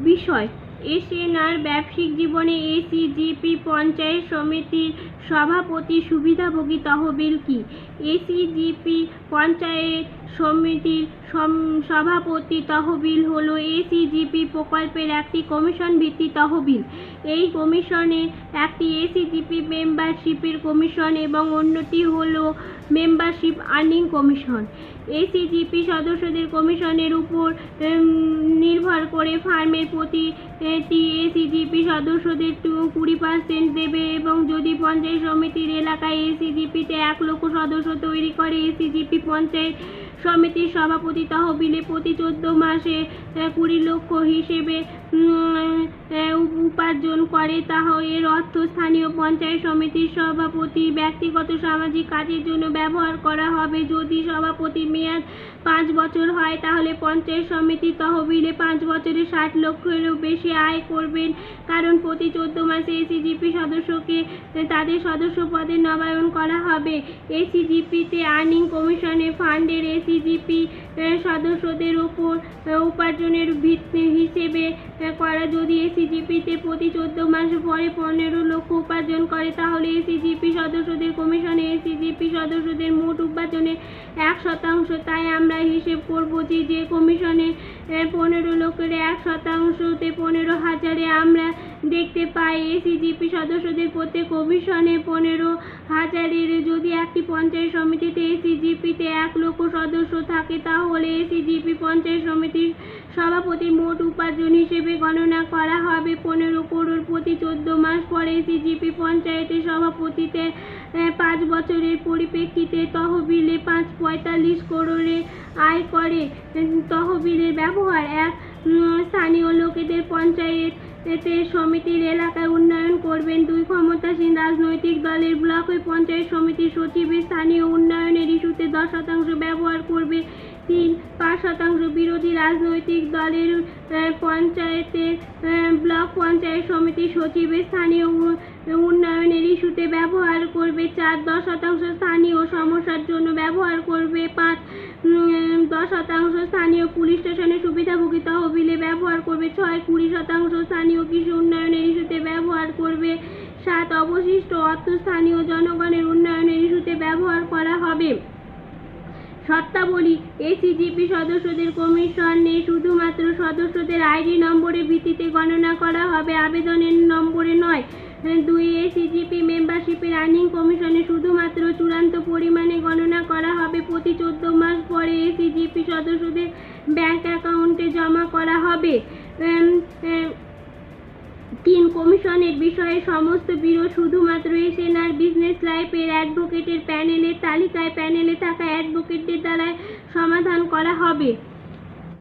বিষয়। এসএনআর ব্যবসায়িক জীবনে এসিজিপি পঞ্চায়েত সমিতির সভাপতি সুবিধাভোগী তহবিল কি? এসিজিপি পঞ্চায়েত সমিতির সভাপতি তহবিল হলো এসিজিপি প্রকল্পের একটি কমিশন ভিত্তিক তহবিল। এই কমিশনে একটি এসিজিপি মেম্বারশিপের কমিশন এবং অন্যটি হলো মেম্বারশিপ আর্নিং কমিশন। এসিজিপি সদস্যদের কমিশনের উপর নির্ভর করে ফার্মের প্রতিটি এসিজিপি সদস্যদের 20% দেবে এবং যদি পঞ্চায়েত সমিতির এলাকায় এসিজিপিতে 1 লক্ষ সদস্য তৈরি করে এসিজিপি পঞ্চায়েত সমিতির সভাপতি তহবিলে প্রতি 14 মাসে 20 লক্ষ হিসেবে উপার্জন করে, তাহলে এর অর্থ স্থানীয় পঞ্চায়েত সমিতির সভাপতি ব্যক্তিগত সামাজিক কাজের জন্য ব্যবহার করা হবে। যদি সভাপতির মেয়াদ 5 বছর হয় তাহলে পঞ্চায়েত সমিতির তহবিলে 5 বছরে 60 লক্ষেরও বেশি আয় করবেন, কারণ প্রতি 14 মাসে এসিজিপি সদস্যকে তাদের সদস্য পদে নবায়ন করা হবে। এসিজিপিতে আর্নিং কমিশনের ফান্ডের এসিজিপি সদস্যদের উপর উপার্জনের ভিত্তি হিসেবে করা। যদি এসিজিপিতে প্রতি 14 মাস পরে 15 লক্ষ উপার্জন করে তাহলে এসিজিপি সদস্যদের কমিশনে এসিজিপি সদস্যদের মোট উপার্জনের 1%। তাই আমরা হিসেব করব যে কমিশনে 15 লক্ষের 1%তে 15,000 আমরা দেখতে পাই এসিজিপি সদস্যদের প্রত্যেক কমিশনে 15,000। যদি একটি পঞ্চায়েত সমিতিতে এসিজিপিতে 1 লক্ষ সদস্য থাকে তাহলে এসিজিপি পঞ্চায়েত সমিতির সভাপতি মোট উপার্জন হিসেবে গণনা করা হবে 15 করোড়। প্রতি 14 মাস পরে এসিজিপি পঞ্চায়েতের সভাপতিতে 5 বছরের পরিপ্রেক্ষিতে তহবিলে 45 করোড়ে আয় করে। তহবিলের ব্যবহার 1 স্থানীয় লোকেদের পঞ্চায়েত সমিতির এলাকায় উন্নয়ন করবেন। 2 ক্ষমতাসীন রাজনৈতিক দলের ব্লক পঞ্চায়েত সমিতির সচিবের স্থানীয় উন্নয়নের ইস্যুতে 10% ব্যবহার করবে। 3 5% বিরোধী রাজনৈতিক দলের পঞ্চায়েতের ব্লক পঞ্চায়েত সমিতির সচিবের স্থানীয় উন্নয়নের ইস্যুতে ব্যবহার করবে। 4 10% স্থানীয় সমস্যার জন্য ব্যবহার করবে। 5 10% স্থানীয় পুলিশ স্টেশনের সুবিধাভোগী তহবিলে ব্যবহার করবে। 6 20% স্থানীয় কৃষি উন্নয়নের ইস্যুতে ব্যবহার করবে। 7 অবশিষ্ট অর্থ স্থানীয় জনগণের উন্নয়নের ইস্যুতে ব্যবহার করা হবে। শর্তাবলী। এসিজিপি সদস্যদের কমিশনে শুধুমাত্র সদস্যদের আইডি নম্বরের ভিত্তিতে গণনা করা হবে, আবেদনের নম্বরে নয়। 2 এসিজিপি মেম্বারশিপের আর্নিং কমিশনে শুধুমাত্র চূড়ান্ত পরিমাণে গণনা করা হবে। প্রতি 14 মাস পরে এসিজিপি সদস্যদের ব্যাংক অ্যাকাউন্টে জমা করা হবে। 3 কমিশনের বিষয়ে সমস্ত ব্যুরো শুধুমাত্র এসএনআর বিজনেস লাইফের অ্যাডভোকেটের প্যানেলের তালিকায় প্যানেলে থাকা অ্যাডভোকেটদের দ্বারা সমাধান করা হবে।